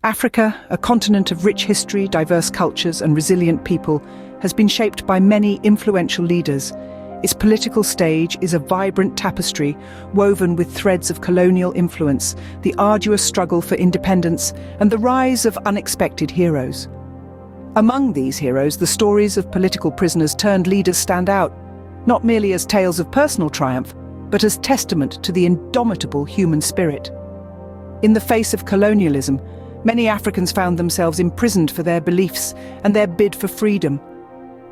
Africa, a continent of rich history, diverse cultures, and resilient people, has been shaped by many influential leaders. Its political stage is a vibrant tapestry woven with threads of colonial influence, the arduous struggle for independence, and the rise of unexpected heroes. Among these heroes, the stories of political prisoners turned leaders stand out, not merely as tales of personal triumph, but as testament to the indomitable human spirit. In the face of colonialism, many Africans found themselves imprisoned for their beliefs and their bid for freedom.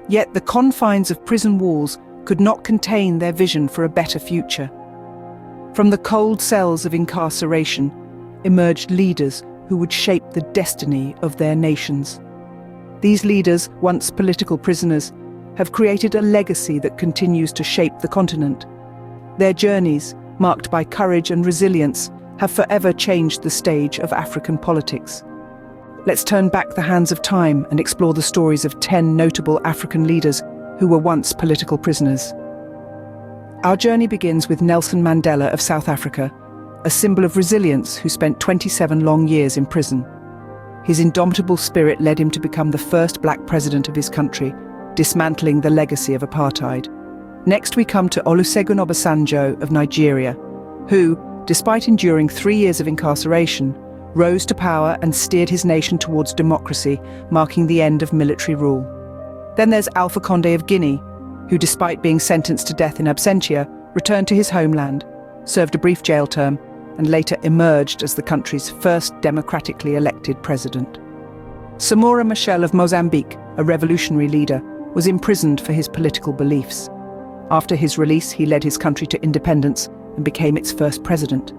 Yet the confines of prison walls could not contain their vision for a better future. From the cold cells of incarceration emerged leaders who would shape the destiny of their nations. These leaders, once political prisoners, have created a legacy that continues to shape the continent. Their journeys, marked by courage and resilience, have forever changed the stage of African politics. Let's turn back the hands of time and explore the stories of 10 notable African leaders who were once political prisoners. Our journey begins with Nelson Mandela of South Africa, a symbol of resilience who spent 27 long years in prison. His indomitable spirit led him to become the first black president of his country, dismantling the legacy of apartheid. Next we come to Olusegun Obasanjo of Nigeria, who, despite enduring 3 years of incarceration, rose to power and steered his nation towards democracy, marking the end of military rule. Then there's Alpha Condé of Guinea, who, despite being sentenced to death in absentia, returned to his homeland, served a brief jail term, and later emerged as the country's first democratically elected president. Samora Machel of Mozambique, a revolutionary leader, was imprisoned for his political beliefs. After his release, he led his country to independence and became its first president.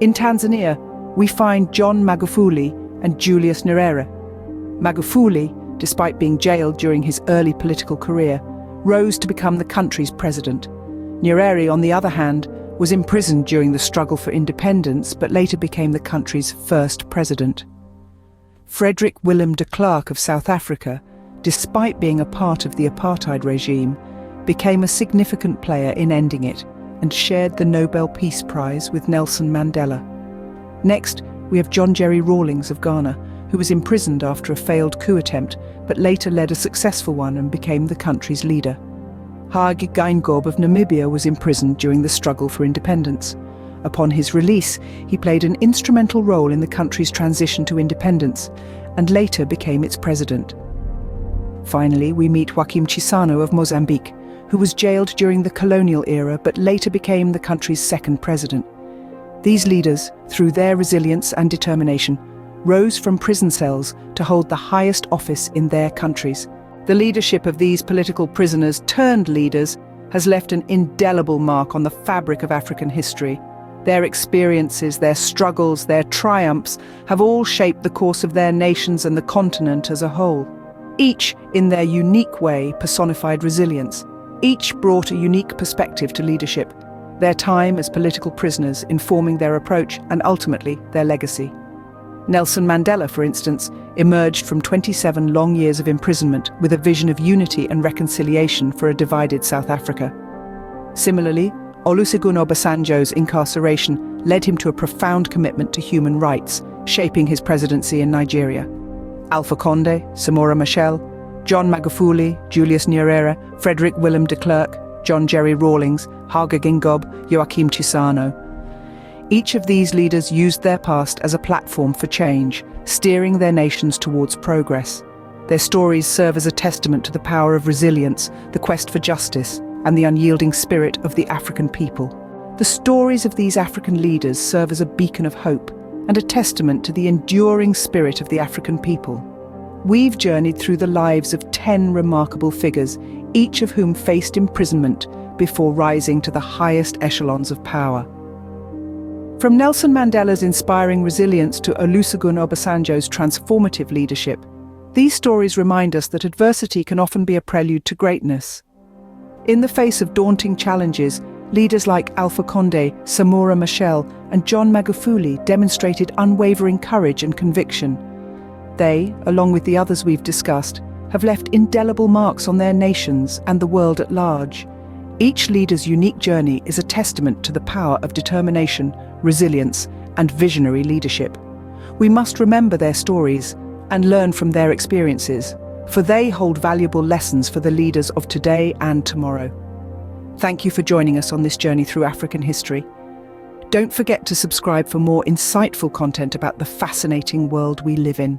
In Tanzania, we find John Magufuli and Julius Nyerere. Magufuli, despite being jailed during his early political career, rose to become the country's president. Nyerere, on the other hand, was imprisoned during the struggle for independence, but later became the country's first president. Frederick Willem de Klerk of South Africa, despite being a part of the apartheid regime, became a significant player in ending it and shared the Nobel Peace Prize with Nelson Mandela. Next, we have John Jerry Rawlings of Ghana, who was imprisoned after a failed coup attempt, but later led a successful one and became the country's leader. Hage Geingob of Namibia was imprisoned during the struggle for independence. Upon his release, he played an instrumental role in the country's transition to independence, and later became its president. Finally, we meet Joaquim Chissano of Mozambique, who was jailed during the colonial era but later became the country's second president. These leaders, through their resilience and determination, rose from prison cells to hold the highest office in their countries. The leadership of these political prisoners turned leaders has left an indelible mark on the fabric of African history. Their experiences, their struggles, their triumphs have all shaped the course of their nations and the continent as a whole. Each, in their unique way, personified resilience. Each brought a unique perspective to leadership, their time as political prisoners informing their approach and ultimately their legacy. Nelson Mandela, for instance, emerged from 27 long years of imprisonment with a vision of unity and reconciliation for a divided South Africa. Similarly, Olusegun Obasanjo's incarceration led him to a profound commitment to human rights, shaping his presidency in Nigeria. Alpha Condé, Samora Machel, John Magufuli, Julius Nyerere, Frederick Willem de Klerk, John Jerry Rawlings, Hage Geingob, Joaquim Chissano. Each of these leaders used their past as a platform for change, steering their nations towards progress. Their stories serve as a testament to the power of resilience, the quest for justice, and the unyielding spirit of the African people. The stories of these African leaders serve as a beacon of hope and a testament to the enduring spirit of the African people. We've journeyed through the lives of 10 remarkable figures, each of whom faced imprisonment before rising to the highest echelons of power. From Nelson Mandela's inspiring resilience to Olusegun Obasanjo's transformative leadership, these stories remind us that adversity can often be a prelude to greatness. In the face of daunting challenges, leaders like Alpha Condé, Samora Machel, and John Magufuli demonstrated unwavering courage and conviction. They, along with the others we've discussed, have left indelible marks on their nations and the world at large. Each leader's unique journey is a testament to the power of determination, resilience, and visionary leadership. We must remember their stories and learn from their experiences, for they hold valuable lessons for the leaders of today and tomorrow. Thank you for joining us on this journey through African history. Don't forget to subscribe for more insightful content about the fascinating world we live in.